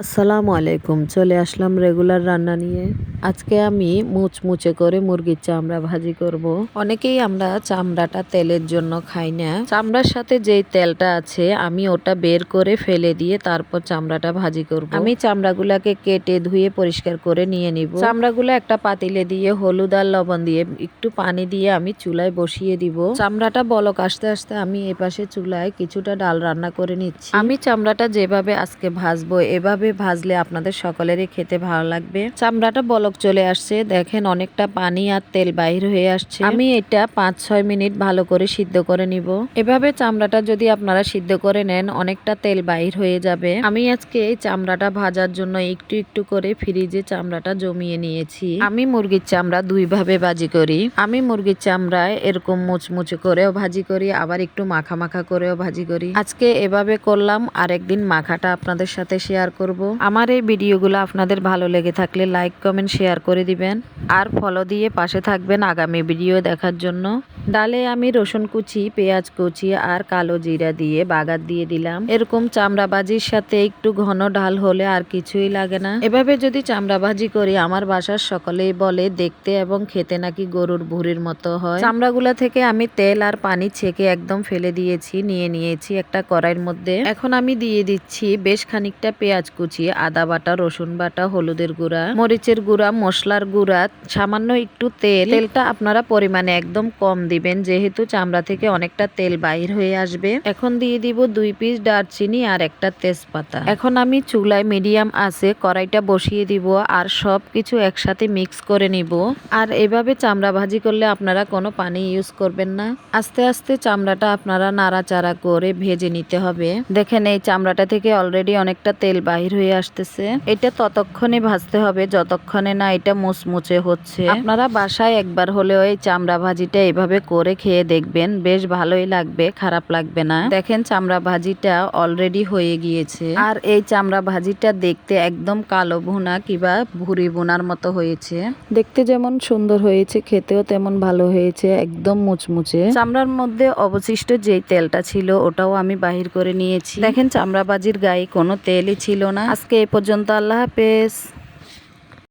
আসসালামু আলাইকুম। চলে আসলাম রেগুলার রান্না নিয়ে। আজকে আমি মুচমুচে করে মুরগির চামড়া ভাজি করব। অনেকেই আমরা চামড়াটা তেলের জন্য খাই না। চামড়ার সাথে যেই তেলটা আছে আমি ওটা বের করে ফেলে দিয়ে তারপর চামড়াটা ভাজি করব। আমি চামড়াগুলাকে কেটে ধুয়ে পরিষ্কার করে নিয়ে নিব। চামড়াগুলো একটা পাতিলে দিয়ে হলুদ আর লবণ দিয়ে একটু পানি দিয়ে আমি চুলায় বসিয়ে দিব। চামড়াটা বলক আসতে আসতে আমি এপাশে চুলায় কিছুটা ডাল রান্না করে নিচ্ছি। আমি চামড়াটা যেভাবে আজকে ভাজবো এভাবে ভাজলে আপনাদের সকলেরই খেতে ভালো লাগবে। চামড়াটা বলক চলে আসছে, দেখেন অনেকটা পানি আর তেল বাইর হয়ে আসছে। আমি এটা 5-6 মিনিট ভালো করে সিদ্ধ করে নিব। এভাবে চামড়াটা যদি আপনারা সিদ্ধ করে নেন অনেকটা তেল বাইর হয়ে যাবে। আমি আজকে এই চামড়াটা ভাজার জন্য একটু একটু করে ফ্রিজে চামড়াটা জমিয়ে নিয়েছি। আমি মুরগির চামড়া দুইভাবে ভাজি করি। আমি মুরগির চামড়ায় এরকম মুচমুচে করেও ভাজি করি, আবার একটু মাখা মাখা করেও ভাজি করি। আজকে এভাবে করলাম, আরেকদিন মাখাটা আপনাদের সাথে শেয়ার করব। আমার এই ভিডিওগুলো আপনাদের ভালো লেগে থাকলে লাইক কমেন্ট শেয়ার করে দিবেন আর ফলো দিয়ে পাশে থাকবেন আগামী ভিডিও দেখার জন্য। ডালে আমি রসুন কুচি, পেঁয়াজ কুচি আর কালো জিরা দিয়ে বাগার দিয়ে দিলাম। এরকম চামড়া ভাজির সাথে একটু ঘন ডাল হলে আর কিছুই লাগে না। এভাবে যদি চামড়া ভাজি করি আমার বাসার সকলেই বলে দেখতে এবং খেতে নাকি গরুর ভুঁড়ির মতো হয়। চামড়াগুলা থেকে আমি তেল আর পানি ছেঁকে একদম ফেলে দিয়েছি, নিয়ে নিয়েছি একটা কড়াইয়ের মধ্যে। এখন আমি দিয়ে দিচ্ছি বেশ খানিকটা পেঁয়াজ কুচি, আদা বাটা, রসুন বাটা, হলুদের গুঁড়া, মরিচের গুঁড়া, মশলার গুঁড়া, সামান্য একটু তেল। তেলটা আপনারা পরিমাণে একদম কম দিবেন যেহেতু চামড়া থেকে অনেকটা তেল বাইর হয়ে আসবে। এখন দিয়ে দিব 2 পিস দারচিনি আর একটা তেজপাতা। এখন আমি চুলায় মিডিয়াম আছে কড়াইটা বসিয়ে দিব আর সব কিছু একসাথে মিক্স করে নিব। আর এভাবে চামড়া ভাজি করলে আপনারা কোনো পানি ইউজ করবেন না। আস্তে আস্তে চামড়াটা আপনারা নাড়াচাড়া করে ভেজে নিতে হবে। দেখেন এই চামড়াটা থেকে অলরেডি অনেকটা তেল বাহির হয়ে আসতেছে। এটা ততক্ষণে ভাজতে হবে যতক্ষণে না এটা মুচমুচে হচ্ছে। আপনারা বাসায় একবার হলেও এই চামড়া ভাজিটা এভাবে করে খেয়ে দেখবেন, বেশ ভালোই লাগবে, খারাপ লাগবে না। দেখেন চামড়া ভাজিটা অলরেডি হয়ে গিয়েছে। আর এই চামড়া ভাজিটা দেখতে একদম কালো ভুনা কিংবা ভুরি ভুনার মতো হয়েছে। দেখতে যেমন সুন্দর হয়েছে খেতেও তেমন ভালো হয়েছে, একদম মুচমুচে। চামড়ার মধ্যে অবশিষ্ট যেই তেলটা ছিল ওটাও আমি বাহির করে নিয়েছি। দেখেন চামড়া ভাজির গায়ে কোনো তেলই ছিল না। আজকে এই পর্যন্ত, আল্লাহ হাফেজ।